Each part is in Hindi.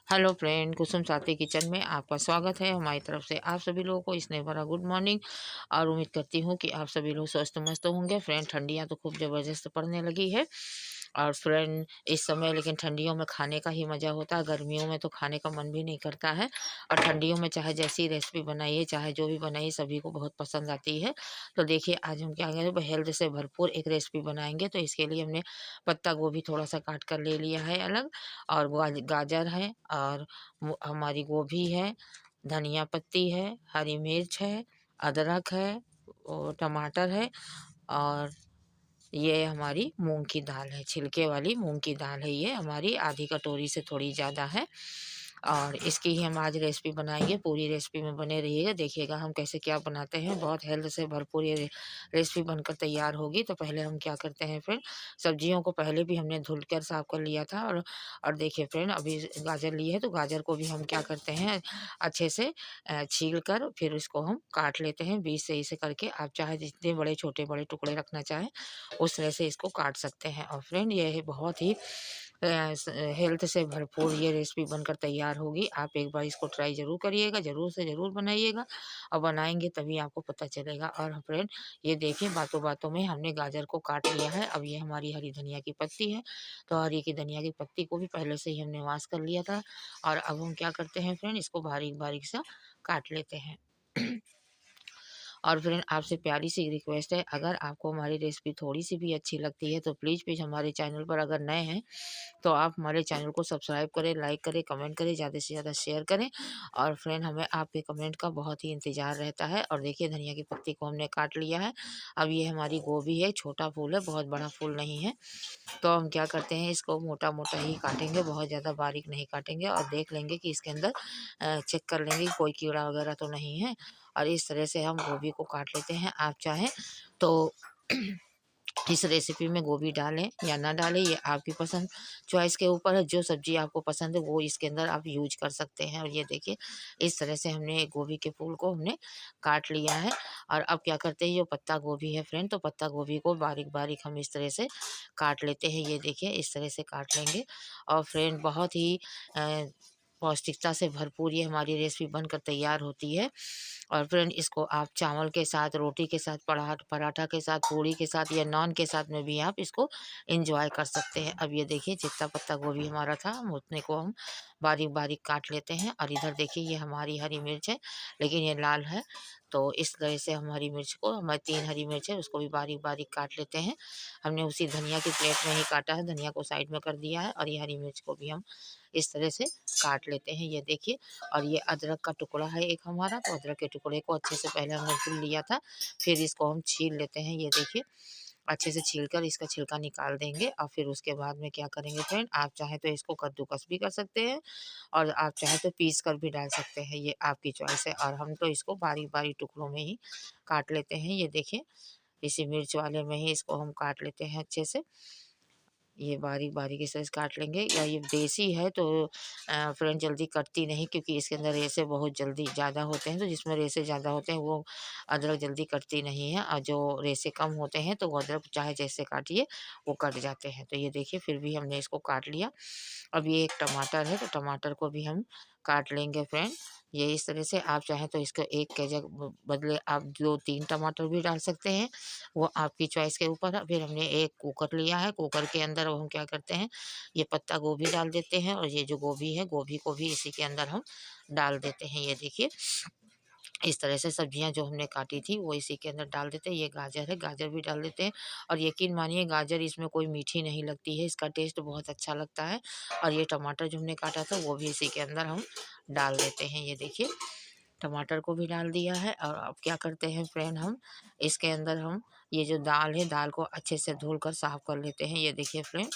हेलो फ्रेंड, कुसुम साथी किचन में आपका स्वागत है। हमारी तरफ से आप सभी लोगों को स्नेह भरा गुड मॉर्निंग। और उम्मीद करती हूँ कि आप सभी लोग स्वस्थ मस्त होंगे। फ्रेंड, ठंडियाँ तो खूब ज़बरदस्त पड़ने लगी है। और फ्रेंड, इस समय लेकिन ठंडियों में खाने का ही मज़ा होता है। गर्मियों में तो खाने का मन भी नहीं करता है। और ठंडियों में चाहे जैसी रेसिपी बनाइए, चाहे जो भी बनाइए, सभी को बहुत पसंद आती है। तो देखिए, आज हम क्या करें, हेल्थ से भरपूर एक रेसिपी बनाएंगे। तो इसके लिए हमने पत्ता गोभी थोड़ा सा काट कर ले लिया है अलग, और गाजर है, और हमारी गोभी है, धनिया पत्ती है, हरी मिर्च है, अदरक है, और टमाटर है, और ये हमारी मूंग की दाल है, छिलके वाली मूंग की दाल है। ये हमारी आधी कटोरी से थोड़ी ज़्यादा है। और इसकी ही हम आज रेसिपी बनाएंगे। पूरी रेसिपी में बने रहिएगा, देखिएगा हम कैसे क्या बनाते हैं। बहुत हेल्थ से भरपूर ये रेसिपी बनकर तैयार होगी। तो पहले हम क्या करते हैं फ्रेंड, सब्जियों को पहले भी हमने धुल कर साफ कर लिया था। और देखिए फ्रेंड, अभी गाजर लिए है, तो गाजर को भी हम क्या करते हैं, अच्छे से छील कर फिर इसको हम काट लेते हैं बीच से इसे करके। आप चाहे जितने बड़े छोटे बड़े टुकड़े रखना चाहें उस तरह से इसको काट सकते हैं। और फ्रेंड, ये है बहुत ही हेल्थ से भरपूर ये रेसिपी बनकर तैयार होगी। आप एक बार इसको ट्राई ज़रूर करिएगा, ज़रूर से ज़रूर बनाइएगा। और बनाएंगे तभी आपको पता चलेगा। और फ्रेंड, ये देखिए, बातों बातों में हमने गाजर को काट लिया है। अब ये हमारी हरी धनिया की पत्ती है। तो हरी की धनिया की पत्ती को भी पहले से ही हमने वाश कर लिया था। और अब हम क्या करते हैं फ्रेंड, इसको बारीक बारीक सा काट लेते हैं। और फ्रेंड, आपसे प्यारी सी रिक्वेस्ट है, अगर आपको हमारी रेसिपी थोड़ी सी भी अच्छी लगती है तो प्लीज़ प्लीज़ हमारे चैनल पर अगर नए हैं तो आप हमारे चैनल को सब्सक्राइब करें, लाइक करें, कमेंट करें, ज़्यादा से ज़्यादा शेयर करें। और फ्रेंड, हमें आपके कमेंट का बहुत ही इंतज़ार रहता है। और देखिए, धनिया की पत्ती को हमने काट लिया है। अब ये हमारी गोभी है, छोटा फूल है, बहुत बड़ा फूल नहीं है। तो हम क्या करते हैं, इसको मोटा मोटा ही काटेंगे, बहुत ज़्यादा बारीक नहीं काटेंगे। और देख लेंगे कि इसके अंदर चेक कर लेंगे कि कोई कीड़ा वगैरह तो नहीं है। और इस तरह से हम गोभी को काट लेते हैं। आप चाहें तो इस रेसिपी में गोभी डालें या ना डालें, ये आपकी पसंद चॉइस के ऊपर है। जो सब्जी आपको पसंद है वो इसके अंदर आप यूज कर सकते हैं। और ये देखिए, इस तरह से हमने गोभी के फूल को हमने काट लिया है। और अब क्या करते हैं, जो पत्ता गोभी है फ्रेंड, तो पत्ता गोभी को बारीक बारीक हम इस तरह से काट लेते हैं। ये देखिए, इस तरह से काट लेंगे। और फ्रेंड, बहुत ही पौष्टिकता से भरपूर ये हमारी रेसिपी बनकर तैयार होती है। और फ्रेंड, इसको आप चावल के साथ, रोटी के साथ, पराठा के साथ, पूड़ी के साथ या नान के साथ में भी आप इसको एंजॉय कर सकते हैं। अब ये देखिए, जितना पत्ता गोभी हमारा था हम उतने को हम बारीक बारीक काट लेते हैं। और इधर देखिए, ये हमारी हरी मिर्च है, लेकिन ये लाल है। तो इस तरह से हम हरी मिर्च को, हमारी 3 हरी मिर्च है, उसको भी बारीक बारीक काट लेते हैं। हमने उसी धनिया की प्लेट में ही काटा है, धनिया को साइड में कर दिया है। और ये हरी मिर्च को भी हम इस तरह से काट लेते हैं, ये देखिए। और ये अदरक का टुकड़ा है एक हमारा, तो अदरक के टुकड़े को अच्छे से पहले हमने धुल लिया था, फिर इसको हम छील लेते हैं। ये देखिए, अच्छे से छील कर इसका छिलका निकाल देंगे। और फिर उसके बाद में क्या करेंगे फ्रेंड, आप चाहे तो इसको कद्दूकस भी कर सकते हैं, और आप चाहे तो पीस कर भी डाल सकते हैं, ये आपकी चॉइस है। और हम तो इसको बारीक बारीक टुकड़ों में ही काट लेते हैं। ये देखिए, इसी मिर्च वाले में ही इसको हम काट लेते हैं अच्छे से। ये बारीक बारीक इस तरह से काट लेंगे। या ये देसी है तो फ्रेंड जल्दी कटती नहीं, क्योंकि इसके अंदर रेसे बहुत जल्दी ज़्यादा होते हैं। तो जिसमें रेसे ज़्यादा होते हैं वो अदरक जल्दी कटती नहीं है। और जो रेसे कम होते हैं तो वो अदरक चाहे जैसे काटिए वो कट जाते हैं। तो ये देखिए, फिर भी हमने इसको काट लिया। अब ये एक टमाटर है, तो टमाटर को भी हम काट लेंगे फ्रेंड। ये इस तरह से, आप चाहें तो इसको एक के बदले आप 2-3 टमाटर भी डाल सकते हैं, वो आपकी चॉइस के ऊपर है। फिर हमने एक कुकर लिया है, कुकर के अंदर अब हम क्या करते हैं, ये पत्ता गोभी डाल देते हैं। और ये जो गोभी है, गोभी को भी इसी के अंदर हम डाल देते हैं। ये देखिए, इस तरह से सब्जियां जो हमने काटी थी वो इसी के अंदर डाल देते हैं। ये गाजर है, गाजर भी डाल देते हैं। और यकीन मानिए, गाजर इसमें कोई मीठी नहीं लगती है, इसका टेस्ट बहुत अच्छा लगता है। और ये टमाटर जो हमने काटा था वो भी इसी के अंदर हम डाल देते हैं। ये देखिए, टमाटर को भी डाल दिया है। और अब क्या करते हैं फ्रेंड, हम इसके अंदर हम ये जो दाल है, दाल को अच्छे से धुल कर साफ कर लेते हैं। ये देखिए फ्रेंड,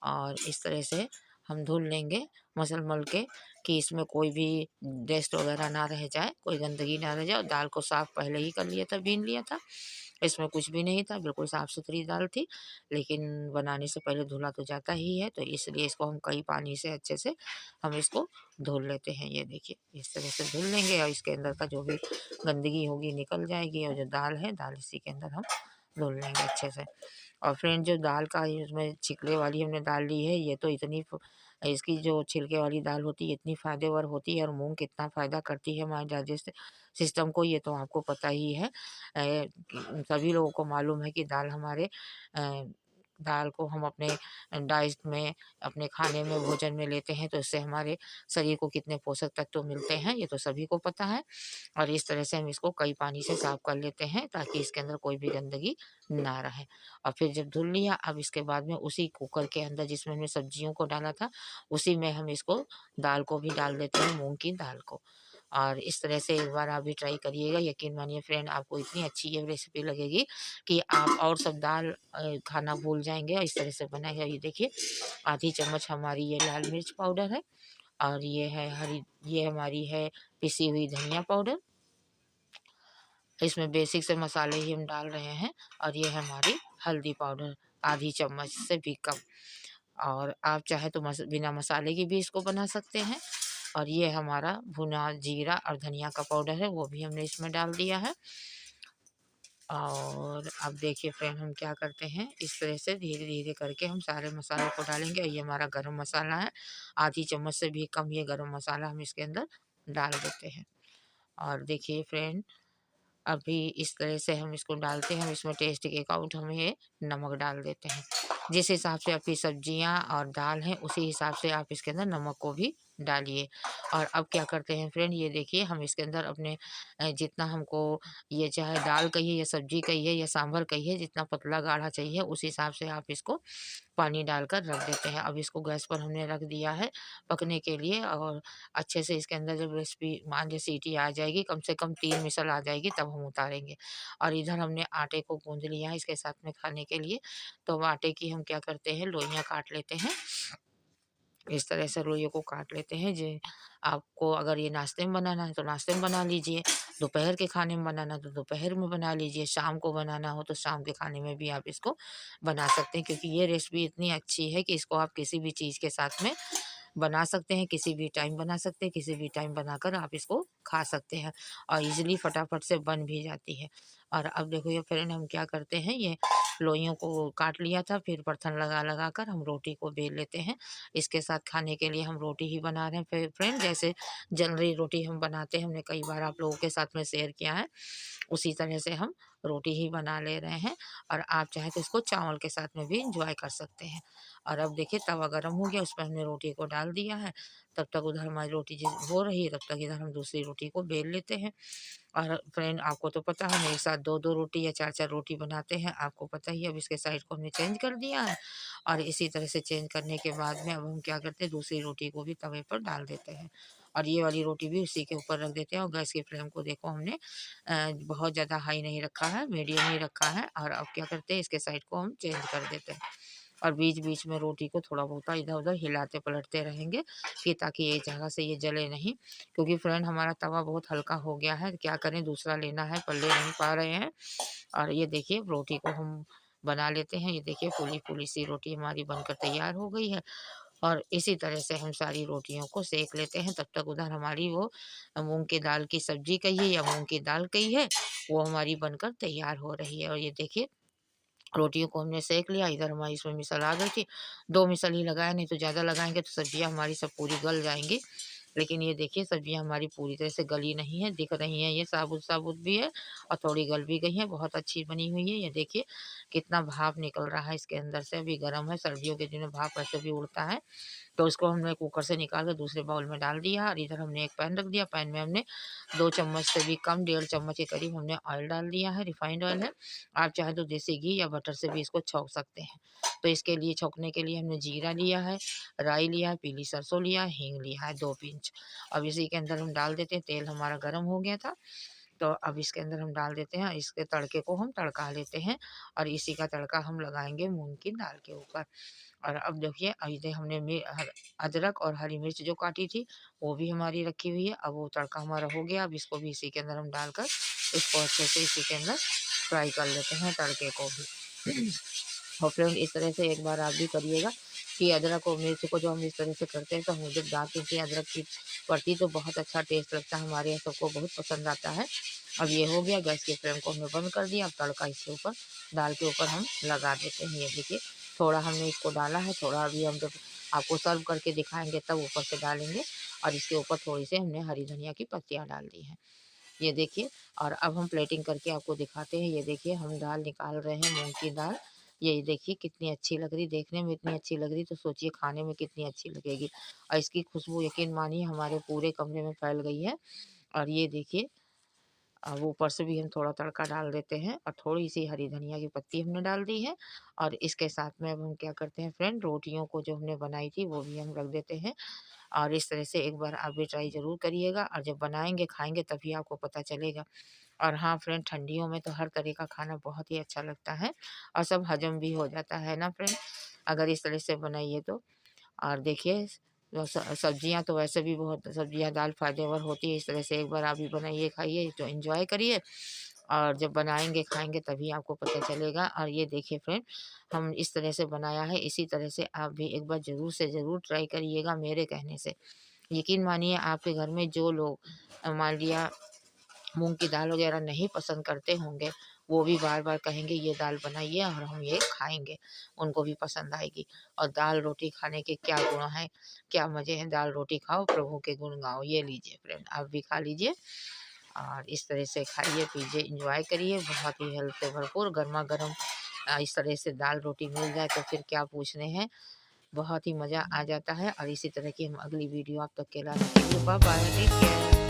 और इस तरह से हम धुल लेंगे मल के, कि इसमें कोई भी डस्ट वगैरह ना रह जाए, कोई गंदगी ना रह जाए। और दाल को साफ पहले ही कर लिया था, बीन लिया था, इसमें कुछ भी नहीं था, बिल्कुल साफ़ सुथरी दाल थी। लेकिन बनाने से पहले धुला तो जाता ही है, तो इसलिए इसको हम कई पानी से अच्छे से हम इसको धुल लेते हैं। ये देखिए, इस तरह से धुल लेंगे और इसके अंदर का जो भी गंदगी होगी निकल जाएगी। और जो दाल है, दाल इसी के अंदर हम धुल लेंगे अच्छे से। और फ्रेंड जो दाल का इसमें छिलके वाली हमने दाल ली है, ये तो इसकी जो छिलके वाली दाल होती है इतनी फ़ायदेवर होती है, और मूँग कितना फ़ायदा करती है हमारे डाइजेस्ट सिस्टम को, ये तो आपको पता ही है। सभी लोगों को मालूम है कि दाल को हम अपने डाइट में, अपने खाने में, भोजन में लेते हैं तो इससे हमारे शरीर को कितने पोषक तत्व मिलते हैं, ये तो सभी को पता है। और इस तरह से हम इसको कई पानी से साफ कर लेते हैं ताकि इसके अंदर कोई भी गंदगी ना रहे। और फिर जब धुल लिया, अब इसके बाद में उसी कुकर के अंदर जिसमें हमने सब्जियों को डाला था, उसी में हम इसको दाल को भी डाल देते हैं, मूँग की दाल को। और इस तरह से एक बार आप भी ट्राई करिएगा, यकीन मानिए फ्रेंड आपको इतनी अच्छी ये रेसिपी लगेगी कि आप और सब दाल खाना भूल जाएँगे, और इस तरह से बनाइए। ये देखिए आधी चम्मच हमारी ये लाल मिर्च पाउडर है, और ये हमारी है पिसी हुई धनिया पाउडर। इसमें बेसिक से मसाले ही हम डाल रहे हैं, और ये है हमारी हल्दी पाउडर आधी चम्मच से भी कम। और आप चाहे तो बिना मसाले की भी इसको बना सकते हैं। और ये हमारा भुना जीरा और धनिया का पाउडर है, वो भी हमने इसमें डाल दिया है। और अब देखिए फ्रेंड हम क्या करते हैं, इस तरह से धीरे धीरे करके हम सारे मसालों को डालेंगे। और ये हमारा गरम मसाला है, आधी चम्मच से भी कम ये गरम मसाला हम इसके अंदर डाल देते हैं। और देखिए फ्रेंड अभी इस तरह से हम इसको डालते हैं, हम इसमें टेस्ट के अकॉर्डिंग हम ये नमक डाल देते हैं। जिस हिसाब से आपकी सब्जियां और दाल हैं, उसी हिसाब से आप इसके अंदर नमक को भी डालिए। और अब क्या करते हैं फ्रेंड, ये देखिए हम इसके अंदर अपने जितना हमको, ये चाहे दाल कहिए या सब्जी कहिए या सांभर कहिए, जितना पतला गाढ़ा चाहिए उस हिसाब से आप इसको पानी डालकर रख देते हैं। अब इसको गैस पर हमने रख दिया है पकने के लिए, और अच्छे से इसके अंदर जब रेसिपी मान लीजिए सीटी आ जाएगी, कम से कम 3 विसल आ जाएगी, तब हम उतारेंगे। और इधर हमने आटे को गूँध लिया है इसके साथ में खाने के लिए। तो अब आटे की हम क्या करते हैं, लोइयाँ काट लेते हैं। इस तरह से लोइयों को काट लेते हैं। जे आपको अगर ये नाश्ते में बनाना है तो नाश्ते में बना लीजिए, दोपहर के खाने में बनाना है तो दोपहर में बना लीजिए, शाम को बनाना हो तो शाम के खाने में भी आप इसको बना सकते हैं, क्योंकि ये रेसिपी इतनी अच्छी है कि इसको आप किसी भी चीज़ के साथ में बना सकते हैं, किसी भी टाइम बना सकते हैं, किसी भी टाइम बनाकर आप इसको खा सकते हैं, और ईज़िली फटाफट से बन भी जाती है। और अब देखो ये फ्रेंड हम क्या करते हैं, ये लोइयों को काट लिया था, फिर बर्तन लगा कर हम रोटी को बेल लेते हैं। इसके साथ खाने के लिए हम रोटी ही बना रहे हैं फ्रेंड, जैसे जनरली रोटी हम बनाते हैं, हमने कई बार आप लोगों के साथ में शेयर किया है, उसी तरह से हम रोटी ही बना ले रहे हैं। और आप चाहे तो इसको चावल के साथ में भी इंजॉय कर सकते हैं। और अब देखिए तवा गरम हो गया, उसमें हमने रोटी को डाल दिया है। तब तक उधर हमारी रोटी जिस हो रही है, तब तक इधर हम दूसरी रोटी को बेल लेते हैं। और फ्रेंड आपको तो पता है हम एक साथ 2-2 रोटी या 4-4 रोटी बनाते हैं, आपको पता ही है। अब इसके साइड को हमने चेंज कर दिया है, और इसी तरह से चेंज करने के बाद में अब हम क्या करते हैं, दूसरी रोटी को भी तवे पर डाल देते हैं, और ये वाली रोटी भी उसी के ऊपर रख देते हैं। और गैस की फ्लेम को देखो हमने बहुत ज़्यादा हाई नहीं रखा है, मीडियम ही रखा है। और अब क्या करते हैं, इसके साइड को हम चेंज कर देते हैं, और बीच-बीच में रोटी को थोड़ा बहुत इधर-उधर हिलाते पलटते रहेंगे, कि ताकि एक जगह से ये जले नहीं। क्योंकि फ्रेंड हमारा तवा बहुत हल्का हो गया है, क्या करें दूसरा लेना है, पर ले नहीं पा रहे हैं। और ये देखिए रोटी को हम बना लेते हैं। ये देखिए फूली-फूली सी रोटी हमारी बनकर तैयार हो गई है, और इसी तरह से हम सारी रोटियों को सेक लेते हैं। तब तक उधर हमारी वो मूँग की दाल की सब्ज़ी कहिए या मूँग की दाल कहिए, वो हमारी बनकर तैयार हो रही है। और ये देखिए रोटियों को हमने सेक लिया, इधर हमारी इसमें मिसल आ गई थी। 2 मिसल ही लगाया, नहीं तो ज़्यादा लगाएँगे तो सब्जियाँ हमारी सब पूरी गल जाएँगी। लेकिन ये देखिए सब्जियाँ हमारी पूरी तरह से गली नहीं है, दिख रही हैं, ये साबुत-साबुत भी है और थोड़ी गल भी गई हैं, बहुत अच्छी बनी हुई है। ये देखिए कितना भाप निकल रहा है इसके अंदर से, अभी गरम है, सर्दियों के दिन में भाप ऐसे भी उड़ता है। तो उसको हमने कुकर से निकाल कर दूसरे बाउल में डाल दिया, और इधर हमने एक पैन रख दिया। पैन में हमने 2 चम्मच से भी कम, 1.5 चम्मच के करीब हमने ऑयल डाल दिया है, रिफाइंड ऑयल है। आप चाहे तो देसी घी या बटर से भी इसको छौंक सकते हैं। तो इसके लिए छौंकने के लिए हमने जीरा लिया है, राई लिया है, पीली सरसों लिया है, हींग लिया है 2 पिंच। अब इसी के अंदर हम डाल देते हैं, तेल हमारा गर्म हो गया था, तो अब इसके अंदर हम डाल देते हैं, इसके तड़के को हम तड़का लेते हैं, और इसी का तड़का हम लगाएँगे मूँग की दाल के ऊपर। और अब देखिए इधर हमने अदरक और हरी मिर्च जो काटी थी, वो भी हमारी रखी हुई है। अब वो तड़का हमारा हो गया, अब इसको भी इसी के अंदर हम डालकर इसको अच्छे से इसी के अंदर फ्राई कर लेते हैं तड़के को भी। और फ्रेंड इस तरह से एक बार आप भी करिएगा, कि अदरक और मिर्च को जो हम इस तरह से करते हैं तो हम जब डालते हैं कि अदरक की पड़ती तो बहुत अच्छा टेस्ट लगता है, हमारे यहाँ सबको बहुत पसंद आता है। अब ये हो गया, गैस की फ्लेम को हमने बंद कर दिया। अब तड़का इसके ऊपर दाल के ऊपर हम लगा देते हैं। ये देखिए थोड़ा हमने इसको डाला है, थोड़ा अभी हम जब आपको सर्व करके दिखाएंगे तब ऊपर से डालेंगे। और इसके ऊपर थोड़ी सी हमने हरी धनिया की पत्तियाँ डाल दी हैं। ये देखिए, और अब हम प्लेटिंग करके आपको दिखाते हैं। ये देखिए हम दाल निकाल रहे हैं, मूंग की दाल। ये देखिए कितनी अच्छी लग रही, देखने में इतनी अच्छी लग रही तो सोचिए खाने में कितनी अच्छी लगेगी। और इसकी खुशबू यकीन मानिए हमारे पूरे कमरे में फैल गई है। और ये देखिए अब ऊपर से भी हम थोड़ा तड़का डाल देते हैं और थोड़ी सी हरी धनिया की पत्ती हमने डाल दी है। और इसके साथ में अब हम क्या करते हैं फ्रेंड, रोटियों को जो हमने बनाई थी वो भी हम रख देते हैं। और इस तरह से एक बार आप भी ट्राई ज़रूर करिएगा, और जब बनाएंगे खाएंगे तभी आपको पता चलेगा। और हाँ फ्रेंड, ठंडियों में तो हर तरह का खाना बहुत ही अच्छा लगता है और सब हजम भी हो जाता है ना फ्रेंड, अगर इस तरह से बनाइए तो। और देखिए सब्जियां तो वैसे भी बहुत, सब्जियां दाल फायदेमंद होती है। इस तरह से एक बार आप भी बनाइए, खाइए तो एंजॉय करिए। और जब बनाएंगे खाएंगे तभी आपको पता चलेगा। और ये देखिए फ्रेंड, हम इस तरह से बनाया है, इसी तरह से आप भी एक बार ज़रूर से ज़रूर ट्राई करिएगा मेरे कहने से। यकीन मानिए आपके घर में जो लोग मान लिया मूँग की दाल वग़ैरह नहीं पसंद करते होंगे, वो भी बार-बार कहेंगे ये दाल बनाइए और हम ये खाएँगे, उनको भी पसंद आएगी। और दाल-रोटी खाने के क्या गुण हैं, क्या मज़े हैं, दाल-रोटी खाओ प्रभु के गुण गाओ। ये लीजिए फ्रेंड, आप भी खा लीजिए और इस तरह से खाइए, पीजिए, एन्जॉय करिए। बहुत ही हेल्थ से भरपूर गरमा-गरम इस तरह से दाल-रोटी मिल जाए तो फिर क्या पूछने हैं, बहुत ही मज़ा आ जाता है। और इसी तरह की हम अगली वीडियो आप तक के लाने के लिए बाय बाय, टेक केयर।